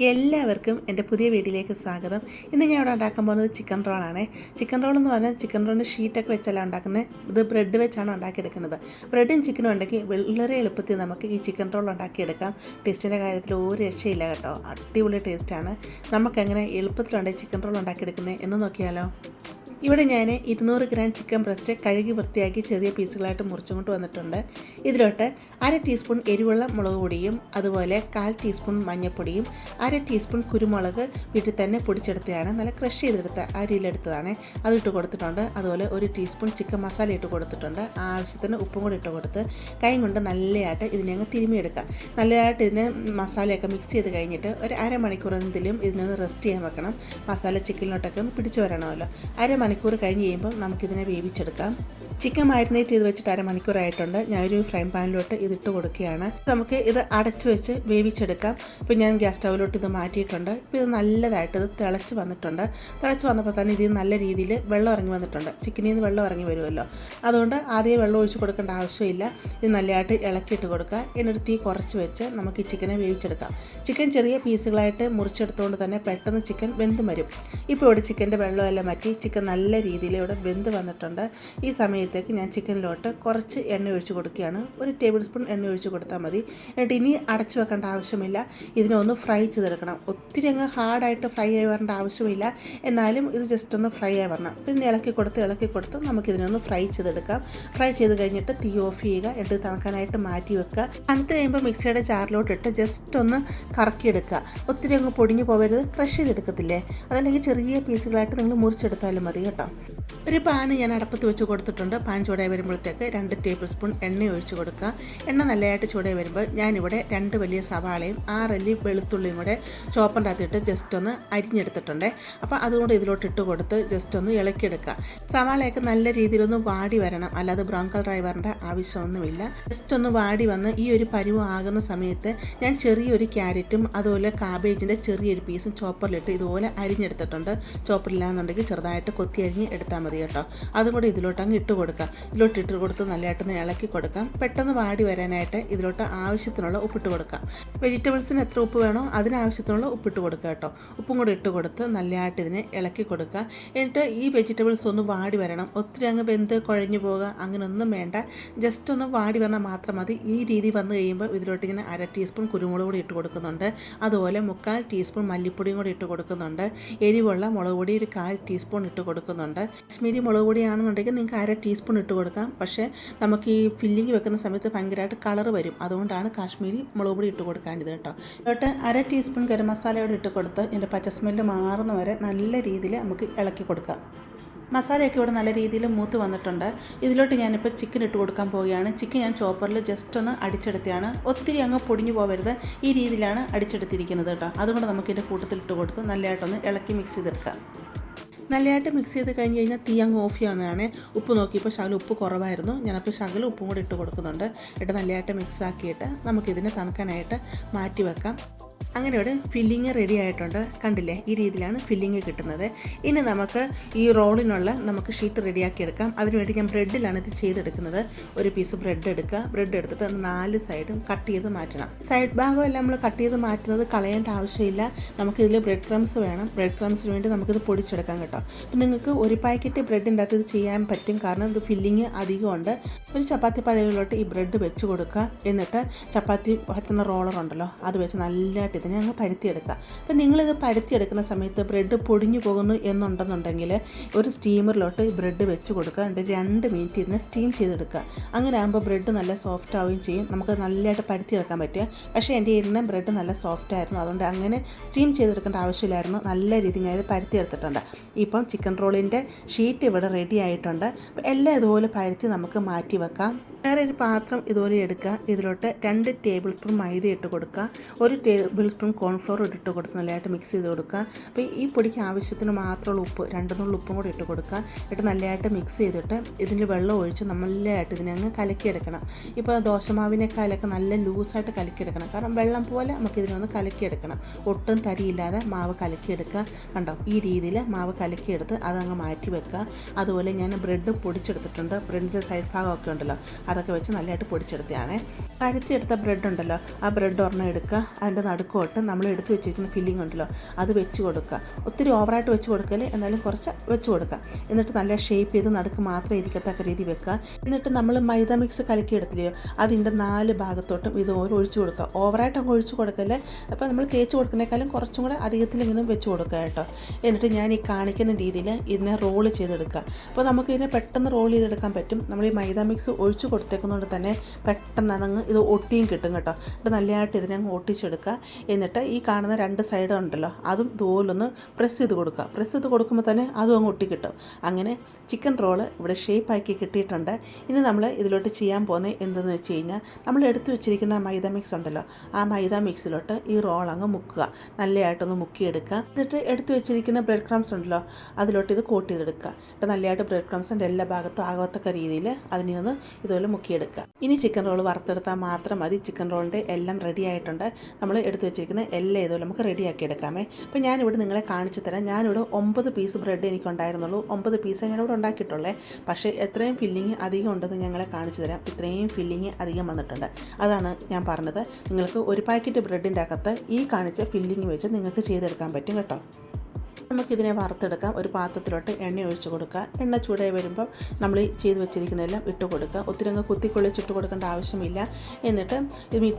എല്ലാവർക്കും എൻ്റെ പുതിയ വീഡിയോയിലേക്ക് സ്വാഗതം. ഇന്ന് ഞാൻ ഇവിടെ ഉണ്ടാക്കാൻ പോകുന്നത് ചിക്കൻ റോളാണ്. ചിക്കൻ റോൾ എന്ന് പറഞ്ഞാൽ ചിക്കൻ റോളിന് ഷീറ്റൊക്കെ വെച്ചല്ല ഉണ്ടാക്കുന്നത്. ഇത് ബ്രെഡ് വെച്ചാണ് ഉണ്ടാക്കിയെടുക്കുന്നത്. ബ്രെഡും ചിക്കനും ഉണ്ടെങ്കിൽ വളരെ എളുപ്പത്തിൽ നമുക്ക് ഈ ചിക്കൻ റോൾ ഉണ്ടാക്കിയെടുക്കാം. ടേസ്റ്റിൻ്റെ കാര്യത്തിൽ ഒരു രക്ഷയില്ല കേട്ടോ, അടിപൊളി ടേസ്റ്റാണ്. നമുക്കെങ്ങനെ എളുപ്പത്തിലുണ്ട് ചിക്കൻ റോൾ ഉണ്ടാക്കിയെടുക്കുന്നത് എന്ന് നോക്കിയാലോ. ഇവിടെ ഞാൻ 200 ഗ്രാം ചിക്കൻ ബ്രസ്റ്റ് കഴുകി വൃത്തിയാക്കി ചെറിയ പീസുകളായിട്ട് മുറിച്ചുകൊണ്ട് വന്നിട്ടുണ്ട്. ഇതിലോട്ട് 1/2 ടീസ്പൂൺ എരിവുള്ള മുളക് പൊടിയും അതുപോലെ 1/4 ടീസ്പൂൺ മഞ്ഞൾപ്പൊടിയും 1/2 ടീസ്പൂൺ കുരുമുളക് വീട്ടിൽ തന്നെ പൊടിച്ചെടുത്തതാണ്, നല്ല ക്രഷ് ചെയ്തെടുത്ത അരിയിലെടുത്തതാണ്, അതിട്ട് കൊടുത്തിട്ടുണ്ട്. അതുപോലെ 1 ടീസ്പൂൺ ചിക്കൻ മസാല ഇട്ട് കൊടുത്തിട്ടുണ്ട്. ആവശ്യത്തിന് ഉപ്പും കൂടി ഇട്ട് കൊടുത്ത് കൈ കൊണ്ട് നല്ലതായിട്ട് ഇതിനെ അങ്ങ് തിരുമിയെടുക്കാം. നല്ലതായിട്ട് ഇതിന് മസാലയൊക്കെ മിക്സ് ചെയ്ത് കഴിഞ്ഞിട്ട് ഒരു അരമണിക്കൂറെങ്കിലും ഇതിനൊന്ന് റെസ്റ്റ് ചെയ്യാൻ വെക്കണം. മസാല ചിക്കനിലോട്ടൊക്കെ ഒന്ന് പിടിച്ച് വരണമല്ലോ. അരമണിക്കൂർ കഴിഞ്ഞ് കഴിയുമ്പോൾ നമുക്കിതിനെ വേവിച്ചെടുക്കാം. ചിക്കൻ മാരിനേറ്റ് ചെയ്ത് വെച്ചിട്ട് അരമണിക്കൂറായിട്ടുണ്ട്. ഞാനൊരു ഫ്രൈ പാനിലോട്ട് ഇതിട്ട് കൊടുക്കുകയാണ്. നമുക്ക് ഇത് അടച്ചു വെച്ച് വേവിച്ചെടുക്കാം. ഇപ്പോൾ ഞാൻ ഗ്യാസ് സ്റ്റൗവിലോട്ട് ഇത് മാറ്റിയിട്ടുണ്ട്. ഇപ്പോൾ ഇത് നല്ലതായിട്ട് ഇത് തിളച്ച് വന്നിട്ടുണ്ട്. തിളച്ച് വന്നപ്പോൾ തന്നെ ഇതിൽ നല്ല രീതിയിൽ വെള്ളം ഇറങ്ങി വന്നിട്ടുണ്ട്. ചിക്കനിൽ നിന്ന് വെള്ളം ഇറങ്ങി വരുമല്ലോ, അതുകൊണ്ട് ആദ്യം വെള്ളം ഒഴിച്ച് കൊടുക്കേണ്ട ആവശ്യമില്ല. ഇത് നല്ലതായിട്ട് ഇളക്കിയിട്ട് കൊടുക്കുക. എന്നൊരു തീ കുറച്ച് വെച്ച് നമുക്ക് ഈ ചിക്കനെ വേവിച്ചെടുക്കാം. ചിക്കൻ ചെറിയ പീസുകളായിട്ട് മുറിച്ചെടുത്തുകൊണ്ട് തന്നെ പെട്ടെന്ന് ചിക്കൻ വെന്ത് വരും. ഇപ്പോൾ ഇവിടെ ചിക്കൻ്റെ വെള്ളമെല്ലാം മാറ്റി ചിക്കൻ നല്ല രീതിയിൽ ഇവിടെ വെന്ത് വന്നിട്ടുണ്ട്. ഈ സമയത്തേക്ക് ഞാൻ ചിക്കനിലോട്ട് കുറച്ച് എണ്ണ ഒഴിച്ച് കൊടുക്കുകയാണ്. 1 ടേബിൾ സ്പൂൺ എണ്ണ ഒഴിച്ച് കൊടുത്താൽ മതി. എന്നിട്ട് ഇനി അടച്ചു വെക്കേണ്ട ആവശ്യമില്ല. ഇതിനെ ഒന്ന് ഫ്രൈ ചെയ്തെടുക്കണം. ഒത്തിരി അങ്ങ് ഹാർഡായിട്ട് ഫ്രൈ ആയി വരേണ്ട ആവശ്യമില്ല, എന്നാലും ഇത് ജസ്റ്റ് ഒന്ന് ഫ്രൈ ആയി വരണം. ഇതിനെ ഇളക്കി കൊടുത്ത് നമുക്കിതിനൊന്ന് ഫ്രൈ ചെയ്തെടുക്കാം. ഫ്രൈ ചെയ്ത് കഴിഞ്ഞിട്ട് തീ ഓഫ് ചെയ്യുക. എന്നിട്ട് തണുക്കാനായിട്ട് മാറ്റി വെക്കുക. തണുത്ത് കഴിയുമ്പോൾ മിക്സിയുടെ ജാറിലോട്ടിട്ട് ജസ്റ്റ് ഒന്ന് കറക്കിയെടുക്കുക. ഒത്തിരി അങ്ങ് പൊടിഞ്ഞു പോകരുത്, ക്രഷ് ചെയ്തെടുക്കത്തില്ലേ, അതല്ലെങ്കിൽ ചെറിയ പീസുകളായിട്ട് നിങ്ങൾ മുറിച്ചെടുത്താലും മതി കേട്ടോ. ഒരു പാന് ഞാൻ അടപ്പത്ത് വെച്ച് കൊടുത്തിട്ടുണ്ട്. പാൻ ചൂടായി വരുമ്പോഴത്തേക്ക് 2 ടേബിൾ സ്പൂൺ എണ്ണ ഒഴിച്ച് കൊടുക്കുക. എണ്ണ നല്ലതായിട്ട് ചൂടായി വരുമ്പോൾ ഞാനിവിടെ 2 വലിയ സവാളയും 6 അല്ലി വെളുത്തുള്ളിയും കൂടെ ചോപ്പറിൻ്റെ അകത്തിട്ട് ജസ്റ്റ് ഒന്ന് അരിഞ്ഞെടുത്തിട്ടുണ്ട്. അപ്പോൾ അതുകൊണ്ട് ഇതിലോട്ട് ഇട്ട് കൊടുത്ത് ജസ്റ്റ് ഒന്ന് ഇളക്കിയെടുക്കുക. സവാളയൊക്കെ നല്ല രീതിയിലൊന്ന് വാടി വരണം, അല്ലാതെ ബ്രൗൺ കളറായി വരേണ്ട ആവശ്യമൊന്നുമില്ല. ജസ്റ്റ് ഒന്ന് വാടി വന്ന് ഈ ഒരു പരുവം ആകുന്ന സമയത്ത് ഞാൻ ചെറിയൊരു ക്യാരറ്റും അതുപോലെ കാബേജിൻ്റെ ചെറിയൊരു പീസും ചോപ്പറിലിട്ട് ഇതുപോലെ അരിഞ്ഞെടുത്തിട്ടുണ്ട്. ചോപ്പറില്ലാന്നുണ്ടെങ്കിൽ ചെറുതായിട്ട് കൊത്തി അരിഞ്ഞ് എടുത്താൽ മതി കേട്ടോ. അതും കൂടി ഇതിലോട്ട് അങ്ങ് ഇട്ട് കൊടുക്കാം. ഇതിലോട്ട് ഇട്ട് കൊടുത്ത് നല്ലതായിട്ടൊന്ന് ഇളക്കി കൊടുക്കാം. പെട്ടെന്ന് വാടി വരാനായിട്ട് ഇതിലോട്ട് ആവശ്യത്തിനുള്ള ഉപ്പിട്ട് കൊടുക്കാം. വെജിറ്റബിൾസിന് എത്ര ഉപ്പ് വേണോ അതിനാവശ്യത്തിനുള്ള ഉപ്പിട്ട് കൊടുക്കുക കേട്ടോ. ഉപ്പും കൂടി ഇട്ട് കൊടുത്ത് നല്ലതായിട്ട് ഇതിനെ ഇളക്കി കൊടുക്കുക. എന്നിട്ട് ഈ വെജിറ്റബിൾസ് ഒന്ന് വാടി വരണം. ഒത്തിരി അങ്ങ് വെന്ത് കുഴഞ്ഞു പോകുക അങ്ങനെയൊന്നും വേണ്ട. ജസ്റ്റ് ഒന്ന് വാടി വന്നാൽ മാത്രം മതി. ഈ രീതി വന്നു കഴിയുമ്പോൾ ഇതിലോട്ട് ഇങ്ങനെ 1/2 ടീസ്പൂൺ കുരുമുളക് പൊടി ഇട്ട് കൊടുക്കുന്നുണ്ട്. അതുപോലെ 3/4 ടീസ്പൂൺ മല്ലിപ്പൊടിയും കൂടി ഇട്ട് കൊടുക്കുന്നുണ്ട്. എരിവുള്ള മുളക് പൊടി ഒരു 1/4 ടീസ്പൂൺ ഇട്ട് കൊടുക്കുന്നുണ്ട്. കാശ്മീരി മുളക് പൊടിയാണെന്നുണ്ടെങ്കിൽ നിങ്ങൾക്ക് 1/2 ടീസ്പൂൺ ഇട്ട് കൊടുക്കാം. പക്ഷേ നമുക്ക് ഈ ഫില്ലിങ് വെക്കുന്ന സമയത്ത് ഭയങ്കരമായിട്ട് കളർ വരും, അതുകൊണ്ടാണ് കാശ്മീരി മുളക് പൊടി ഇട്ട് കൊടുക്കാനിത് കേട്ടോ. ഇതിലോട്ട് 1/2 ടീസ്പൂൺ ഗരം മസാലയോട് ഇട്ട് കൊടുത്ത് ഇതിൻ്റെ പച്ച സ്മെല്ല് മാറുന്ന വരെ നല്ല രീതിയിൽ നമുക്ക് ഇളക്കി കൊടുക്കാം. മസാലയൊക്കെ ഇവിടെ നല്ല രീതിയിൽ മൂത്ത് വന്നിട്ടുണ്ട്. ഇതിലോട്ട് ഞാനിപ്പോൾ ചിക്കൻ ഇട്ട് കൊടുക്കാൻ പോവുകയാണ്. ചിക്കൻ ഞാൻ ചോപ്പറിൽ ജസ്റ്റ് ഒന്ന് അടിച്ചെടുത്തതാണ്. ഒത്തിരി അങ്ങ് പൊടിഞ്ഞു പോകരുത്, ഈ രീതിയിലാണ് അടിച്ചെടുത്തിരിക്കുന്നത് കേട്ടോ. അതുകൊണ്ട് നമുക്കിതിൻ്റെ കൂട്ടത്തിൽ ഇട്ട് കൊടുത്ത് നല്ലതായിട്ടൊന്ന് ഇളക്കി മിക്സ് ചെയ്തെടുക്കാം. നല്ലതായിട്ട് മിക്സ് ചെയ്ത് കഴിഞ്ഞ് കഴിഞ്ഞാൽ തീ അങ്ങ് ഓഫ് ചെയ്യാവുന്നതാണ്. ഉപ്പ് നോക്കിയപ്പോൾ ശകലം ഉപ്പ് കുറവായിരുന്നു. ഞാനപ്പോൾ ശകലം ഉപ്പും കൂടി ഇട്ട് കൊടുക്കുന്നുണ്ട്. എന്നിട്ട് നല്ലതായിട്ട് മിക്സ് ആക്കിയിട്ട് നമുക്കിതിനെ തണുക്കാനായിട്ട് മാറ്റി വെക്കാം. അങ്ങനെ ഇവിടെ ഫില്ലിങ് റെഡി ആയിട്ടുണ്ട്. കണ്ടില്ലേ, ഈ രീതിയിലാണ് ഫില്ലിങ് കിട്ടുന്നത്. ഇനി നമുക്ക് ഈ റോളിനുള്ള നമുക്ക് ഷീറ്റ് റെഡിയാക്കി എടുക്കാം. അതിനുവേണ്ടി ഞാൻ ബ്രെഡിലാണ് ഇത് ചെയ്തെടുക്കുന്നത്. ഒരു പീസ് ബ്രെഡ് എടുക്കുക. ബ്രെഡ് എടുത്തിട്ട് 4 സൈഡും കട്ട് ചെയ്ത് മാറ്റണം. സൈഡ് ഭാഗമെല്ലാം നമ്മൾ കട്ട് ചെയ്ത് മാറ്റുന്നത് കളയേണ്ട ആവശ്യമില്ല. നമുക്കിതിൽ ബ്രെഡ് ക്രംസ് വേണം. ബ്രെഡ് ക്രംസിന് വേണ്ടി നമുക്കിത് പൊടിച്ചെടുക്കാം കേട്ടോ. അപ്പം നിങ്ങൾക്ക് ഒരു പാക്കറ്റ് ബ്രെഡിൻ്റെ അകത്ത് ഇത് ചെയ്യാൻ പറ്റും, കാരണം ഇത് ഫില്ലിങ് അധികമുണ്ട്. ഒരു ചപ്പാത്തി പലയിലോട്ട് ഈ ബ്രെഡ് വെച്ച് കൊടുക്കുക. എന്നിട്ട് ചപ്പാത്തി പറ്റുന്ന റോളറുണ്ടല്ലോ, അത് വെച്ച് നല്ലതായിട്ട് ഇതിനെ അങ്ങ് പരത്തിയെടുക്കുക. അപ്പം നിങ്ങളിത് പരത്തിയെടുക്കുന്ന സമയത്ത് ബ്രെഡ് പൊടിഞ്ഞു പോകുന്നു എന്നുണ്ടെന്നുണ്ടെങ്കിൽ ഒരു സ്റ്റീമറിലോട്ട് ഈ ബ്രെഡ് വെച്ച് കൊടുക്കുക. എന്നിട്ട് 2 മിനിറ്റ് ഇതിനെ സ്റ്റീം ചെയ്തെടുക്കുക. അങ്ങനെ ആകുമ്പോൾ ബ്രെഡ് നല്ല സോഫ്റ്റ് ആവുകയും ചെയ്യും, നമുക്ക് നല്ലതായിട്ട് പരത്തിയെടുക്കാൻ പറ്റുക. പക്ഷേ എൻ്റെ ഇരുന്ന ബ്രെഡ് നല്ല സോഫ്റ്റ് ആയിരുന്നു, അതുകൊണ്ട് അങ്ങനെ സ്റ്റീം ചെയ്തെടുക്കേണ്ട ആവശ്യമില്ലായിരുന്നു. നല്ല രീതിയിൽ ഞാനിത് പരത്തിയെടുത്തിട്ടുണ്ട്. ഇപ്പം ചിക്കൻ റോളിൻ്റെ ഷീറ്റ് ഇവിടെ റെഡി ആയിട്ടുണ്ട്. അപ്പോൾ എല്ലാം ഇതുപോലെ പരത്തി നമുക്ക് മാറ്റി വെക്കാം. വേറെ ഒരു പാത്രം ഇതുപോലെ എടുക്കുക. ഇതിലോട്ട് 2 ടേബിൾ സ്പൂൺ മൈദ ഇട്ട് കൊടുക്കുക. 1 ടേബിൾ സ്പൂൺ കോൺഫ്ലോർ ഇട്ട് കൊടുത്ത് നല്ലതായിട്ട് മിക്സ് ചെയ്ത് കൊടുക്കുക. അപ്പോൾ ഈ പൊടിക്ക് ആവശ്യത്തിന് മാത്രമുള്ള ഉപ്പ് 2 നുള്ളി ഉപ്പും കൂടി ഇട്ട് കൊടുക്കുക. എന്നിട്ട് നല്ലതായിട്ട് മിക്സ് ചെയ്തിട്ട് ഇതിൽ വെള്ളം ഒഴിച്ച് നല്ലതായിട്ട് ഇതിനെ അങ്ങ് കലക്കിയെടുക്കണം. ഇപ്പോൾ ദോശമാവിനേക്കാളൊക്കെ നല്ല ലൂസായിട്ട് കലക്കിയെടുക്കണം, കാരണം വെള്ളം പോലെ നമുക്ക് ഇതിനൊന്ന് കലക്കിയെടുക്കണം. ഒട്ടും തരിയില്ലാതെ മാവ് കലക്കിയെടുക്കുക. കണ്ടോ, ഈ രീതിയിൽ മാവ് കലക്കിയെടുത്ത് അതങ്ങ് മാറ്റി വെക്കുക. അതുപോലെ ഞാൻ ബ്രെഡ് പൊടിച്ചെടുത്തിട്ടുണ്ട്. ബ്രെഡിൻ്റെ സൈഡ് ഭാഗമൊക്കെ ഉണ്ടല്ലോ, അതൊക്കെ വെച്ച് നല്ലതായിട്ട് പൊടിച്ചെടുത്തതാണ്. പരത്തിയെടുത്ത ബ്രെഡ് ഉണ്ടല്ലോ, ആ ബ്രെഡ് ഒരെണ്ണം എടുക്കുക, അതിൻ്റെ നടുക്കോട്ട് നമ്മൾ എടുത്ത് വെച്ചിരിക്കുന്ന ഫില്ലിംഗ് ഉണ്ടല്ലോ അത് വെച്ച് കൊടുക്കുക. ഒത്തിരി ഓവറായിട്ട് വെച്ച് കൊടുക്കല്, എന്നാലും കുറച്ച് വെച്ച് കൊടുക്കുക. എന്നിട്ട് നല്ല ഷേപ്പ് ചെയ്ത് നടുക്ക് മാത്രം ഇരിക്കത്തക്ക രീതി വെക്കുക. എന്നിട്ട് നമ്മൾ മൈദ മിക്സ് കലക്കിയെടുത്തില്ലയോ, അതിൻ്റെ 4 ഭാഗത്തോട്ടും ഇത് ഓരോ ഒഴിച്ച് കൊടുക്കുക. ഓവറായിട്ട് അങ്ങ് ഒഴിച്ച് കൊടുക്കല്ലേ, അപ്പോൾ നമ്മൾ തേച്ച് കൊടുക്കുന്നേക്കാളും കുറച്ചും കൂടെ അധികത്തിലിങ്ങനെ വെച്ച് കൊടുക്കുക കേട്ടോ. എന്നിട്ട് ഞാൻ ഈ കാണിക്കുന്ന രീതിയിൽ ഇതിനെ റോൾ ചെയ്തെടുക്കുക. അപ്പോൾ നമുക്കിതിനെ പെട്ടെന്ന് റോൾ ചെയ്തെടുക്കാൻ പറ്റും. നമ്മൾ ഈ മൈദ മിക്സ് ഒഴിച്ച് കൊടുത്തേക്കുന്നതുകൊണ്ട് തന്നെ പെട്ടെന്ന് അതങ്ങ് ഇത് ഒട്ടിയും കിട്ടും കേട്ടോ. എന്നിട്ട് നല്ലതായിട്ട് ഇതിനെ അങ്ങ് ഒട്ടിച്ചെടുക്കുക. എന്നിട്ട് ഈ കാണുന്ന 2 സൈഡ് ഉണ്ടല്ലോ അതും ഇതുപോലൊന്ന് പ്രസ് ചെയ്ത് കൊടുക്കുക. പ്രസ് ചെയ്ത് കൊടുക്കുമ്പോൾ തന്നെ അതും അങ്ങ് ഒട്ടി കിട്ടും. അങ്ങനെ ചിക്കൻ റോള് ഇവിടെ ഷേപ്പാക്കി കിട്ടിയിട്ടുണ്ട്. ഇനി നമ്മൾ ഇതിലോട്ട് ചെയ്യാൻ പോകുന്നത് എന്തെന്ന് വെച്ച് കഴിഞ്ഞാൽ, നമ്മൾ എടുത്തു വെച്ചിരിക്കുന്ന മൈദ മിക്സ് ഉണ്ടല്ലോ, ആ മൈദ മിക്സിലോട്ട് ഈ റോൾ അങ്ങ് മുക്കുക. നല്ലതായിട്ടൊന്ന് മുക്കിയെടുക്കുക. എന്നിട്ട് എടുത്തു വെച്ചിരിക്കുന്ന ബ്രെഡ് ക്രംസ് ഉണ്ടല്ലോ അതിലോട്ട് ഇത് കോട്ട് ചെയ്തെടുക്കുക. എന്നിട്ട് നല്ലതായിട്ട് ബ്രെഡ് ക്രംസിൻ്റെ എല്ലാ ഭാഗത്തും ആകത്തക്ക രീതിയിൽ അതിനെ ഒന്ന് ഇതുപോലെ മുക്കിയെടുക്കുക. ഇനി ചിക്കൻ റോൾ വറുത്തെടുത്താൽ മാത്രം മതി. ചിക്കൻ റോളിൻ്റെ എല്ലാം റെഡി ആയിട്ടുണ്ട്. നമ്മൾ എടുത്തു വെച്ചിരിക്കുന്ന എല്ലാം ഇതുപോലെ നമുക്ക് റെഡിയാക്കി എടുക്കാമേ. അപ്പോൾ ഞാനിവിടെ നിങ്ങളെ കാണിച്ചു തരാം. ഞാനിവിടെ 9 പീസ് ബ്രെഡ് എനിക്കുണ്ടായിരുന്നുള്ളൂ. 9 പീസേ ഞാനിവിടെ ഉണ്ടാക്കിയിട്ടുള്ളേ. പക്ഷേ എത്രയും ഫില്ലിങ് അധികം ഉണ്ടെന്ന് ഞങ്ങളെ കാണിച്ചു തരാം. ഇത്രയും ഫില്ലിങ് അധികം വന്നിട്ടുണ്ട്. അതാണ് ഞാൻ പറഞ്ഞത്. നിങ്ങൾക്ക് ഒരു പാക്കറ്റ് ബ്രെഡിൻ്റെ അകത്ത് ഈ കാണിച്ച ഫില്ലിങ് വെച്ച് നിങ്ങൾക്ക് ചെയ്തെടുക്കാൻ പറ്റും കേട്ടോ. നമുക്കിതിനെ വറുത്തെടുക്കാം. ഒരു പാത്രത്തിലോട്ട് എണ്ണ ഒഴിച്ച് കൊടുക്കുക. എണ്ണ ചൂടായി വരുമ്പം നമ്മൾ ചെയ്ത് വെച്ചിരിക്കുന്നതെല്ലാം ഇട്ട് കൊടുക്കുക. ഒത്തിരി അങ്ങ് കുത്തിക്കൊള്ളിച്ചിട്ട് കൊടുക്കേണ്ട ആവശ്യമില്ല. എന്നിട്ട്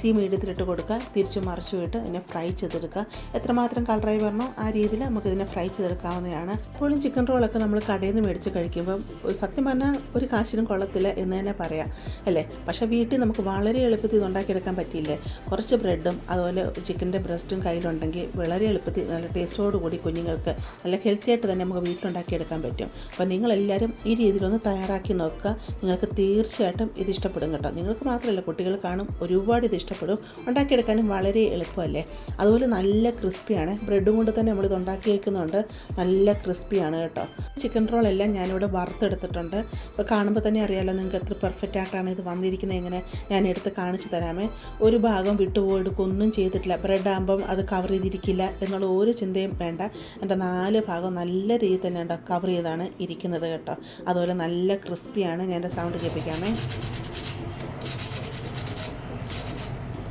തീ മീഡിയത്തിലിട്ട് കൊടുക്കുക. തിരിച്ചു മറിച്ചു വിട്ട് ഇതിനെ ഫ്രൈ ചെയ്തെടുക്കുക. എത്രമാത്രം കളറായി വരണോ ആ രീതിയിൽ നമുക്കിതിനെ ഫ്രൈ ചെയ്തെടുക്കാവുന്നതാണ്. ഇപ്പോഴും ചിക്കൻ റോളൊക്കെ നമ്മൾ കടയിൽ നിന്ന് മേടിച്ച് കഴിക്കുമ്പം സത്യം പറഞ്ഞാൽ ഒരു കാശിനും കൊള്ളത്തില്ല എന്ന് തന്നെ പറയാം അല്ലേ. പക്ഷേ വീട്ടിൽ നമുക്ക് വളരെ എളുപ്പത്തിൽ ഇത് ഉണ്ടാക്കിയെടുക്കാൻ പറ്റിയില്ലേ. കുറച്ച് ബ്രെഡും അതുപോലെ ചിക്കൻ്റെ ബ്രസ്റ്റും കയ്യിലുണ്ടെങ്കിൽ വളരെ എളുപ്പത്തിൽ നല്ല ടേസ്റ്റോടുകൂടി കുഞ്ഞുങ്ങൾക്ക് നല്ല ഹെൽത്തി ആയിട്ട് തന്നെ നമുക്ക് വീട്ടിലുണ്ടാക്കിയെടുക്കാൻ പറ്റും. അപ്പോൾ നിങ്ങളെല്ലാവരും ഈ രീതിയിലൊന്ന് തയ്യാറാക്കി നോക്കുക. നിങ്ങൾക്ക് തീർച്ചയായിട്ടും ഇത് ഇഷ്ടപ്പെടും കേട്ടോ. നിങ്ങൾക്ക് മാത്രമല്ല കുട്ടികൾ കാണും, ഒരുപാട് ഇത് ഇഷ്ടപ്പെടും. ഉണ്ടാക്കിയെടുക്കാനും വളരെ എളുപ്പമല്ലേ. അതുപോലെ നല്ല ക്രിസ്പിയാണ്. ബ്രെഡും കൊണ്ട് തന്നെ നമ്മളിത് ഉണ്ടാക്കി വയ്ക്കുന്നുണ്ട്. നല്ല ക്രിസ്പിയാണ് കേട്ടോ. ചിക്കൻ റോളെല്ലാം ഞാനിവിടെ വറുത്തെടുത്തിട്ടുണ്ട്. അപ്പോൾ കാണുമ്പോൾ തന്നെ അറിയാമല്ലോ നിങ്ങൾക്ക് എത്ര പെർഫെക്റ്റ് ആയിട്ടാണ് ഇത് വന്നിരിക്കുന്നത്. എങ്ങനെ ഞാൻ എടുത്ത് കാണിച്ചു തരാമേ. ഒരു ഭാഗം വിട്ടുപോയെടുക്കൊന്നും ചെയ്തിട്ടില്ല. ബ്രെഡ് ആകുമ്പം അത് കവർ ചെയ്തിരിക്കില്ല എന്നുള്ള ഒരു ചിന്തയും വേണ്ട. എൻ്റെ 4 ഭാഗം നല്ല രീതിയിൽ തന്നെ കവർ ചെയ്താണ് ഇരിക്കുന്നത് കേട്ടോ. അതുപോലെ നല്ല ക്രിസ്പിയാണ്. ഞാൻ എൻ്റെ സൗണ്ട് കേൾപ്പിക്കാമേ.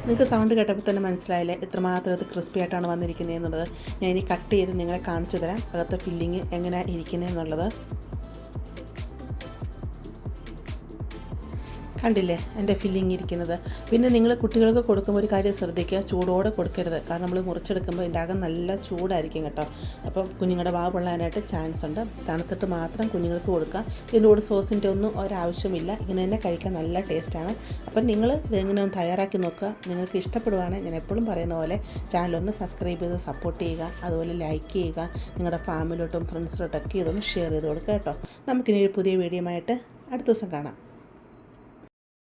നിങ്ങൾക്ക് സൗണ്ട് കേട്ടപ്പോൾ തന്നെ മനസ്സിലായില്ലേ എത്രമാത്രം അത് ക്രിസ്പി ആയിട്ടാണ് വന്നിരിക്കുന്നത് എന്നുള്ളത്. ഞാൻ ഇനി കട്ട് ചെയ്ത് നിങ്ങളെ കാണിച്ചു തരാം അകത്തെ ഫില്ലിങ് എങ്ങനെയാണ് ഇരിക്കുന്നത് എന്നുള്ളത്. കണ്ടില്ലേ എൻ്റെ ഫില്ലിങ് ഇരിക്കുന്നത്. പിന്നെ നിങ്ങൾ കുട്ടികൾക്ക് കൊടുക്കുമ്പോൾ ഒരു കാര്യം ശ്രദ്ധിക്കുക, ചൂടോടെ കൊടുക്കരുത്. കാരണം നമ്മൾ മുറിച്ചെടുക്കുമ്പോൾ ഇതിൻ്റെ അകം നല്ല ചൂടായിരിക്കും കേട്ടോ. അപ്പം കുഞ്ഞുങ്ങളുടെ വാ പൊള്ളാനായിട്ട് ചാൻസ് ഉണ്ട്. തണുത്തിട്ട് മാത്രം കുഞ്ഞുങ്ങൾക്ക് കൊടുക്കുക. ഇതിൻ്റെ കൂടെ സോസിൻ്റെ ഒന്നും ഒരാവശ്യമില്ല. ഇങ്ങനെ തന്നെ കഴിക്കാൻ നല്ല ടേസ്റ്റാണ്. അപ്പം നിങ്ങൾ ഇതെങ്ങനെ ഒന്ന് തയ്യാറാക്കി നോക്കുക. നിങ്ങൾക്ക് ഇഷ്ടപ്പെടുവാണെങ്കിൽ ഞാൻ എപ്പോഴും പറയുന്ന പോലെ ചാനലൊന്ന് സബ്സ്ക്രൈബ് ചെയ്ത് സപ്പോർട്ട് ചെയ്യുക. അതുപോലെ ലൈക്ക് ചെയ്യുക. നിങ്ങളുടെ ഫാമിലിയോട്ടും ഫ്രണ്ട്സിലോട്ടൊക്കെ ഇതൊന്ന് ഷെയർ ചെയ്ത് കൊടുക്കുക കേട്ടോ. നമുക്കിനി ഒരു പുതിയ വീഡിയോ ആയിട്ട് അടുത്ത ദിവസം കാണാം.